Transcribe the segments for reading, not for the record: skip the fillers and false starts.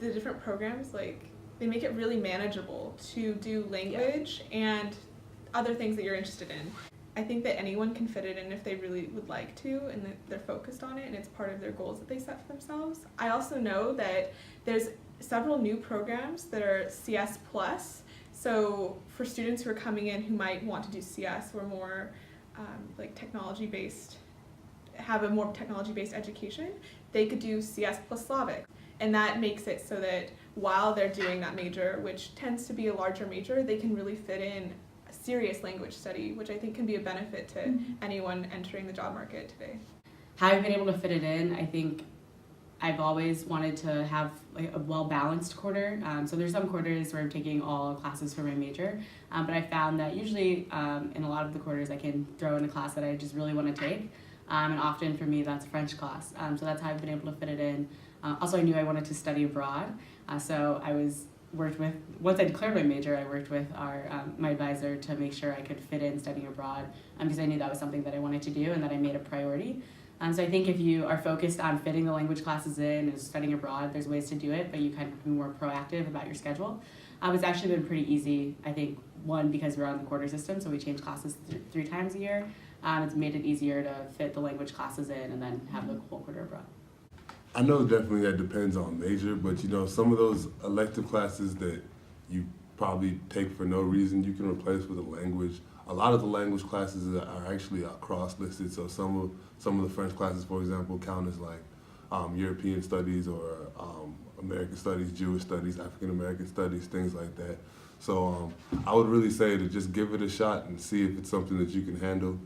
the different programs, like, they make it really manageable to do language and other things that you're interested in. I think that anyone can fit it in if they really would like to, and that they're focused on it and it's part of their goals that they set for themselves. I also know that there's several new programs that are CS plus. So for students who are coming in who might want to do CS or more like technology-based, have a more technology-based education, they could do CS plus Slavic. And that makes it so that while they're doing that major, which tends to be a larger major, they can really fit in a serious language study, which I think can be a benefit to anyone entering the job market today. How I've been able to fit it in, I think I've always wanted to have like a well-balanced quarter. So there's some quarters where I'm taking all classes for my major, but I found that usually in a lot of the quarters I can throw in a class that I just really want to take. And often for me that's a French class. So that's how I've been able to fit it in. Also I knew I wanted to study abroad, so I worked with, once I declared my major, I worked with my advisor to make sure I could fit in studying abroad, because I knew that was something that I wanted to do and that I made a priority. So I think if you are focused on fitting the language classes in and studying abroad, there's ways to do it, but you kind of have to be more proactive about your schedule. It's actually been pretty easy, I think, one, because we're on the quarter system, so we change classes 3 times a year. It's made it easier to fit the language classes in and then have the whole quarter abroad. I know definitely that depends on major, but you know, some of those elective classes that you probably take for no reason, you can replace with a language. A lot of the language classes are actually cross-listed, so some of the French classes, for example, count as like European studies or American studies, Jewish studies, African American studies, things like that. So I would really say to just give it a shot and see if it's something that you can handle.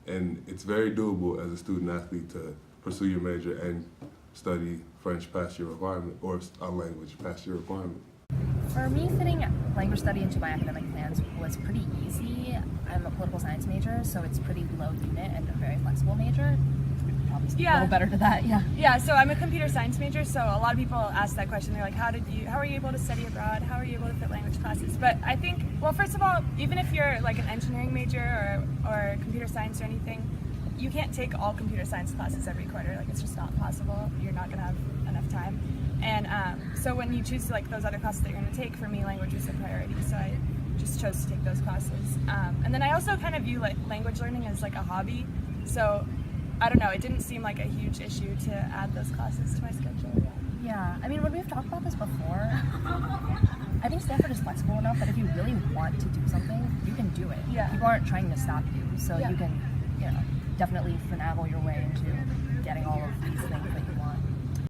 And it's very doable as a student athlete to pursue your major and study French past your requirement, or a language past your requirement. For me, fitting language study into my academic plans was pretty easy. I'm a political science major, so it's pretty low unit and a very flexible major. Probably a little better to that, Yeah, so I'm a computer science major, so a lot of people ask that question. They're like, how are you able to study abroad? How are you able to fit language classes? But I think, well, first of all, even if you're like an engineering major or computer science or anything, you can't take all computer science classes every quarter. Like, it's just not possible. You're not going to have enough time. And so when you choose like those other classes that you're going to take, for me, language was a priority. So I just chose to take those classes. And then I also kind of view like language learning as like a hobby. So I don't know, it didn't seem like a huge issue to add those classes to my schedule. Yeah, I mean, when we've talked about this before, I think Stanford is flexible enough that if you really want to do something, you can do it. Yeah. People aren't trying to stop you, so you can, definitely finagle your way into getting all of these things that